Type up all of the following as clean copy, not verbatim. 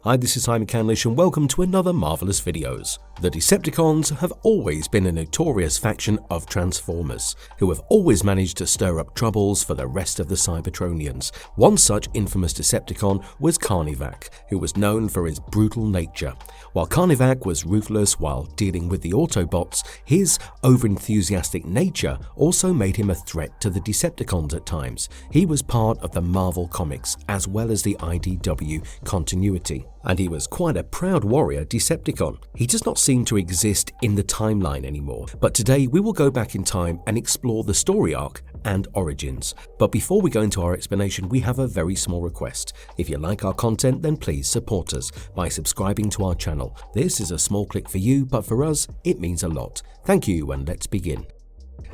Hi, this is Simon Canlish and welcome to another Marvelous Videos. The Decepticons have always been a notorious faction of Transformers, who have always managed to stir up troubles for the rest of the Cybertronians. One such infamous Decepticon was Carnivac, who was known for his brutal nature. While Carnivac was ruthless while dealing with the Autobots, his overenthusiastic nature also made him a threat to the Decepticons at times. He was part of the Marvel Comics as well as the IDW continuity, and he was quite a proud warrior Decepticon. He does not seem to exist in the timeline anymore, but today we will go back in time and explore the story arc and origins. But before we go into our explanation, we have a very small request. If you like our content, then please support us by subscribing to our channel. This is a small click for you, but for us, it means a lot. Thank you, and let's begin.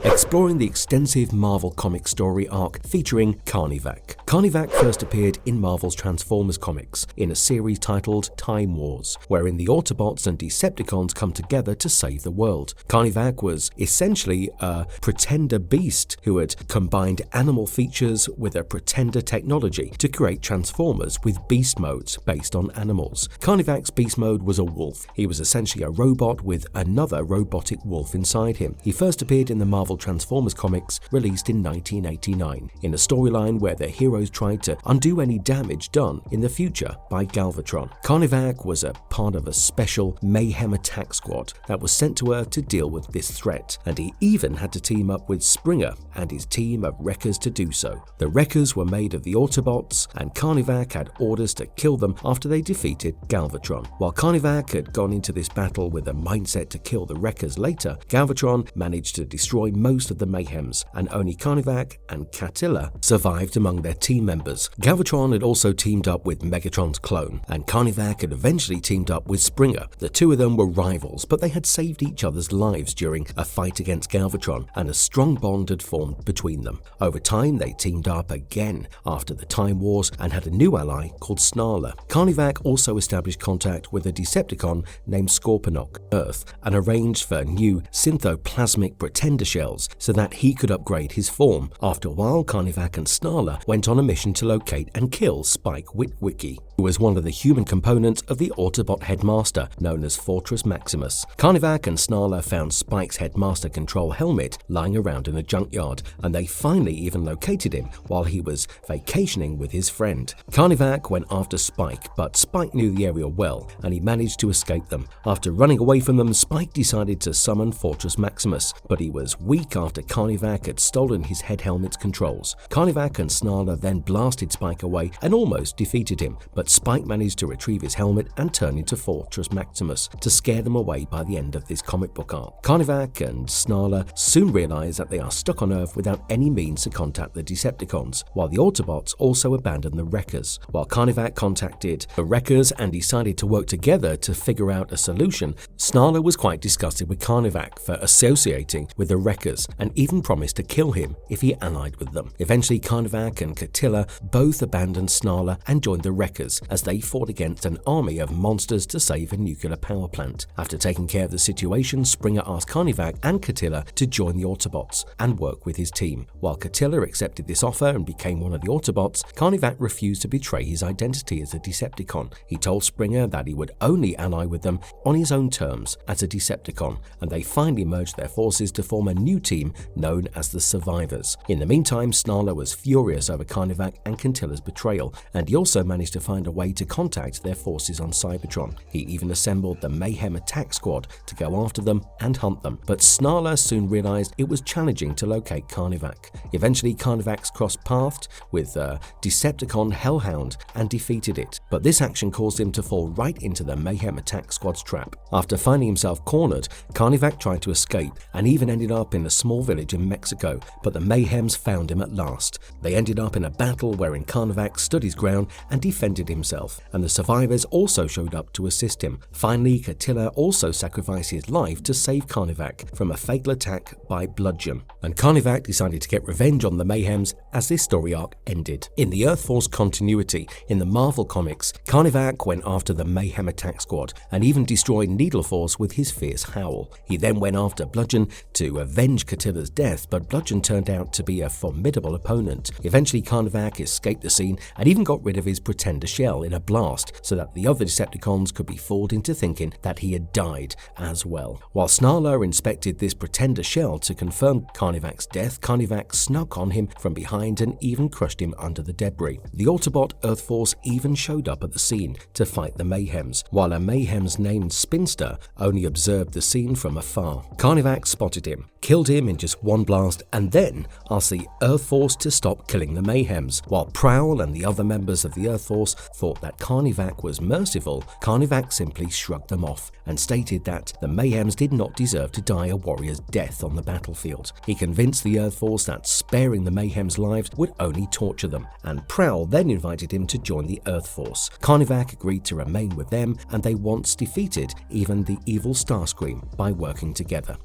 Exploring the extensive Marvel comic story arc featuring Carnivac. Carnivac first appeared in Marvel's Transformers comics in a series titled Time Wars, wherein the Autobots and Decepticons come together to save the world. Carnivac was essentially a pretender beast who had combined animal features with a pretender technology to create Transformers with beast modes based on animals. Carnivac's beast mode was a wolf. He was essentially a robot with another robotic wolf inside him. He first appeared in the Marvel Transformers comics released in 1989, in a storyline where the heroes tried to undo any damage done in the future by Galvatron. Carnivac was a part of a special mayhem attack squad that was sent to Earth to deal with this threat, and he even had to team up with Springer and his team of Wreckers to do so. The Wreckers were made of the Autobots, and Carnivac had orders to kill them after they defeated Galvatron. While Carnivac had gone into this battle with a mindset to kill the Wreckers later, Galvatron managed to destroy most of the Mayhems, and only Carnivac and Catilla survived among their team members. Galvatron had also teamed up with Megatron's clone, and Carnivac had eventually teamed up with Springer. The two of them were rivals, but they had saved each other's lives during a fight against Galvatron, and a strong bond had formed between them. Over time, they teamed up again after the Time Wars and had a new ally called Snarler. Carnivac also established contact with a Decepticon named Scorponok, Earth, and arranged for new synthoplasmic pretender shells so that he could upgrade his form. After a while, Carnivac and Snarler went on a mission to locate and kill Spike Witwicky, who was one of the human components of the Autobot headmaster known as Fortress Maximus. Carnivac and Snarler found Spike's headmaster control helmet lying around in a junkyard, and they finally even located him while he was vacationing with his friend. Carnivac went after Spike, but Spike knew the area well, and he managed to escape them. After running away from them, Spike decided to summon Fortress Maximus, but he was weak after Carnivac had stolen his head helmet's controls. Carnivac and Snarler then blasted Spike away and almost defeated him, but Spike managed to retrieve his helmet and turn into Fortress Maximus to scare them away by the end of this comic book arc. Carnivac and Snarler soon realize that they are stuck on Earth without any means to contact the Decepticons, while the Autobots also abandoned the Wreckers. While Carnivac contacted the Wreckers and decided to work together to figure out a solution, Snarler was quite disgusted with Carnivac for associating with the Wreckers and even promised to kill him if he allied with them. Eventually, Carnivac and Catilla both abandoned Snarler and joined the Wreckers as they fought against an army of monsters to save a nuclear power plant. After taking care of the situation, Springer asked Carnivac and Catilla to join the Autobots and work with his team. While Catilla accepted this offer and became one of the Autobots, Carnivac refused to betray his identity as a Decepticon. He told Springer that he would only ally with them on his own terms as a Decepticon, and they finally merged their forces to form a new team known as the Survivors. In the meantime, Snarler was furious over Carnivac and Catilla's betrayal, and he also managed to find a way to contact their forces on Cybertron. He even assembled the Mayhem Attack Squad to go after them and hunt them, but Snarler soon realized it was challenging to locate Carnivac. Eventually, Carnivac crossed paths with Decepticon Hellhound and defeated it, but this action caused him to fall right into the Mayhem Attack Squad's trap. After finding himself cornered, Carnivac tried to escape and even ended up in a small village in Mexico, but the Mayhems found him at last. They ended up in a battle wherein Carnivac stood his ground and defended himself, and the Survivors also showed up to assist him. Finally, Catilla also sacrificed his life to save Carnivac from a fatal attack by Bludgeon, and Carnivac decided to get revenge on the Mayhems as this story arc ended. In the Earth Force continuity, in the Marvel Comics, Carnivac went after the Mayhem Attack Squad and even destroyed Needle Force with his fierce howl. He then went after Bludgeon to avenge Catilla's death, but Bludgeon turned out to be a formidable opponent. Eventually, Carnivac escaped the scene and even got rid of his pretender shell shell in a blast so that the other Decepticons could be fooled into thinking that he had died as well. While Snarler inspected this pretender shell to confirm Carnivac's death, Carnivac snuck on him from behind and even crushed him under the debris. The Autobot Earth Force even showed up at the scene to fight the Mayhems, while a Mayhems named Spinster only observed the scene from afar. Carnivac spotted him, killed him in just one blast, and then asked the Earth Force to stop killing the Mayhems. While Prowl and the other members of the Earth Force thought that Carnivac was merciful, Carnivac simply shrugged them off and stated that the Mayhems did not deserve to die a warrior's death on the battlefield. He convinced the Earth Force that sparing the Mayhems' lives would only torture them, and Prowl then invited him to join the Earth Force. Carnivac agreed to remain with them, and they once defeated even the evil Starscream by working together.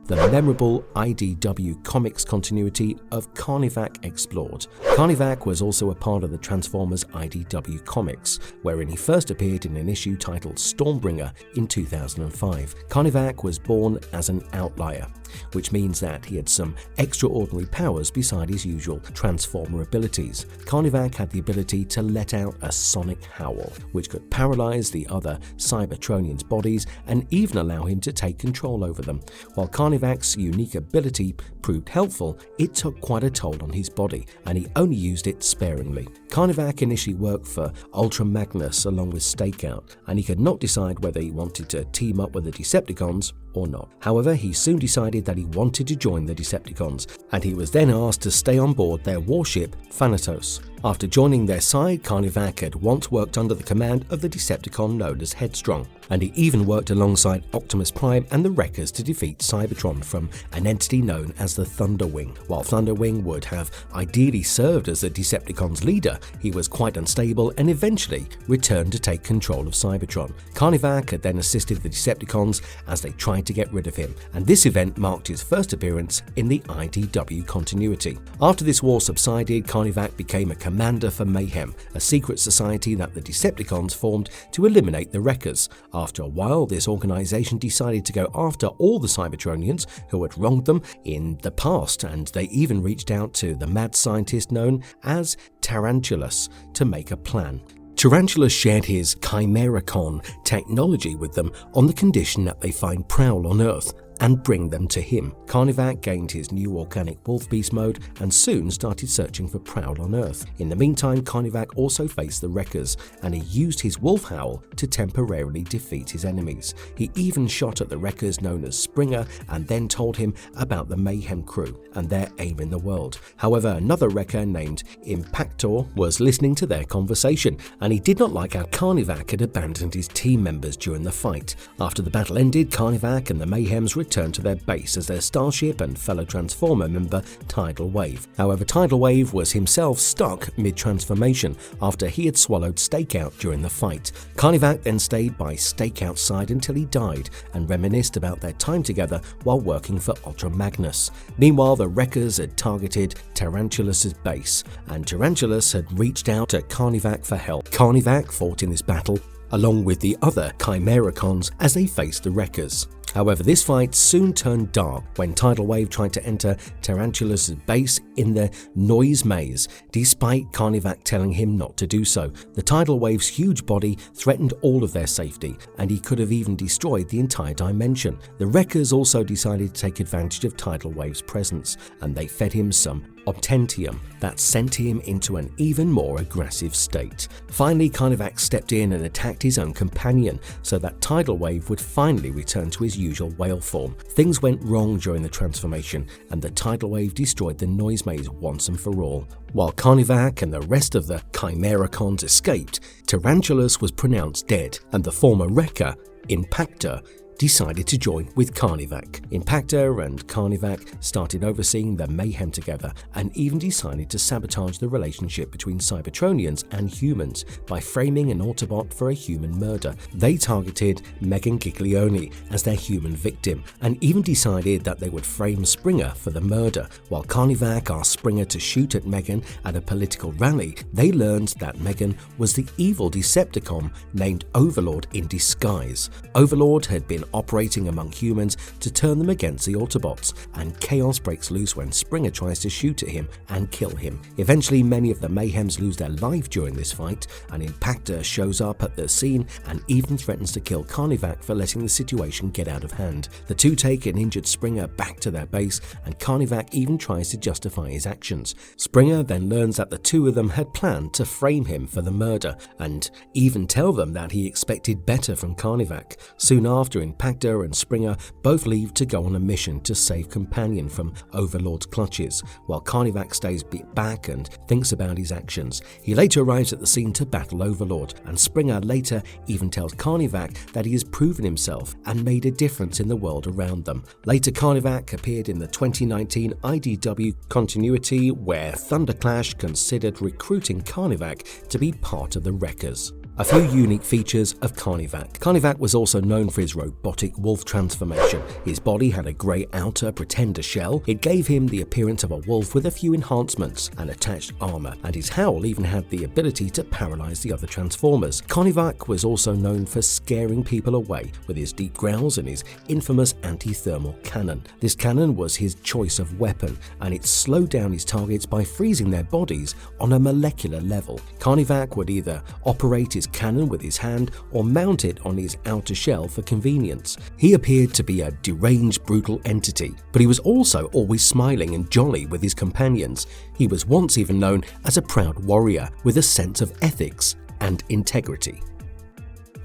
The memorable IDW Comics continuity of Carnivac explored. Carnivac was also a part of the Transformers IDW Comics, wherein he first appeared in an issue titled Stormbringer in 2005. Carnivac was born as an outlier, which means that he had some extraordinary powers beside his usual Transformer abilities. Carnivac had the ability to let out a sonic howl, which could paralyze the other Cybertronians' bodies and even allow him to take control over them. While Carnivac's unique ability proved helpful, it took quite a toll on his body, and he only used it sparingly. Carnivac initially worked for Ultra Magnus along with Stakeout, and he could not decide whether he wanted to team up with the Decepticons or not. However, he soon decided that he wanted to join the Decepticons, and he was then asked to stay on board their warship, Thanatos. After joining their side, Carnivac had once worked under the command of the Decepticon known as Headstrong, and he even worked alongside Optimus Prime and the Wreckers to defeat Cybertron from an entity known as the Thunderwing. While Thunderwing would have ideally served as the Decepticons' leader, he was quite unstable and eventually returned to take control of Cybertron. Carnivac had then assisted the Decepticons as they tried to get rid of him, and this event marked his first appearance in the IDW continuity. After this war subsided, Carnivac became a commander for Mayhem, a secret society that the Decepticons formed to eliminate the Wreckers. After a while, this organization decided to go after all the Cybertronians who had wronged them in the past, and they even reached out to the mad scientist known as Tarantulas to make a plan. Tarantulas shared his Chimericon technology with them on the condition that they find Prowl on Earth and bring them to him. Carnivac gained his new organic wolf beast mode and soon started searching for Prowl on Earth. In the meantime, Carnivac also faced the Wreckers, and he used his wolf howl to temporarily defeat his enemies. He even shot at the Wreckers known as Springer and then told him about the Mayhem crew and their aim in the world. However, another Wrecker named Impactor was listening to their conversation, and he did not like how Carnivac had abandoned his team members during the fight. After the battle ended, Carnivac and the Mayhems returned to their base as their starship and fellow Transformer member Tidal Wave. However, Tidal Wave was himself stuck mid-transformation after he had swallowed Stakeout during the fight. Carnivac then stayed by Stakeout's side until he died and reminisced about their time together while working for Ultra Magnus. Meanwhile, the Wreckers had targeted Tarantulas' base, and Tarantulas had reached out to Carnivac for help. Carnivac fought in this battle along with the other Chimericons as they faced the Wreckers. However, this fight soon turned dark when Tidal Wave tried to enter Tarantulas' base in the Noise Maze, despite Carnivac telling him not to do so. The Tidal Wave's huge body threatened all of their safety, and he could have even destroyed the entire dimension. The Wreckers also decided to take advantage of Tidal Wave's presence, and they fed him some Obtentium that sent him into an even more aggressive state. Finally, Carnivac stepped in and attacked his own companion so that Tidal Wave would finally return to his usual whale form. Things went wrong during the transformation, and the Tidal Wave destroyed the Noise Maze once and for all. While Carnivac and the rest of the Chimericons escaped, Tarantulas was pronounced dead, and the former Wrecker, Impactor, decided to join with Carnivac. Impactor and Carnivac started overseeing the mayhem together and even decided to sabotage the relationship between Cybertronians and humans by framing an Autobot for a human murder. They targeted Megan Giglione as their human victim and even decided that they would frame Springer for the murder. While Carnivac asked Springer to shoot at Megan at a political rally, they learned that Megan was the evil Decepticon named Overlord in disguise. Overlord had been operating among humans to turn them against the Autobots, and chaos breaks loose when Springer tries to shoot at him and kill him. Eventually, many of the Mayhems lose their life during this fight, and Impactor shows up at the scene and even threatens to kill Carnivac for letting the situation get out of hand. The two take an injured Springer back to their base, and Carnivac even tries to justify his actions. Springer then learns that the two of them had planned to frame him for the murder, and even tell them that he expected better from Carnivac. Soon after, Impactor and Springer both leave to go on a mission to save Companion from Overlord's clutches, while Carnivac stays back and thinks about his actions. He later arrives at the scene to battle Overlord, and Springer later even tells Carnivac that he has proven himself and made a difference in the world around them. Later, Carnivac appeared in the 2019 IDW continuity, where Thunderclash considered recruiting Carnivac to be part of the Wreckers. A few unique features of Carnivac. Carnivac was also known for his robotic wolf transformation. His body had a grey outer pretender shell. It gave him the appearance of a wolf with a few enhancements and attached armor, and his howl even had the ability to paralyze the other Transformers. Carnivac was also known for scaring people away with his deep growls and his infamous anti-thermal cannon. This cannon was his choice of weapon, and it slowed down his targets by freezing their bodies on a molecular level. Carnivac would either operate his cannon with his hand or mount it on his outer shell for convenience. He appeared to be a deranged, brutal entity, but he was also always smiling and jolly with his companions. He was once even known as a proud warrior with a sense of ethics and integrity.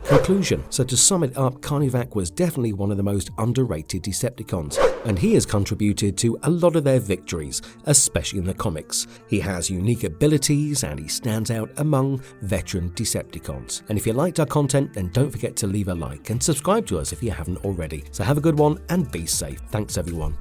Conclusion. So to sum it up, Carnivac was definitely one of the most underrated Decepticons, and he has contributed to a lot of their victories, especially in the comics. He has unique abilities and he stands out among veteran Decepticons. And if you liked our content, then don't forget to leave a like and subscribe to us if you haven't already. So have a good one and be safe. Thanks everyone.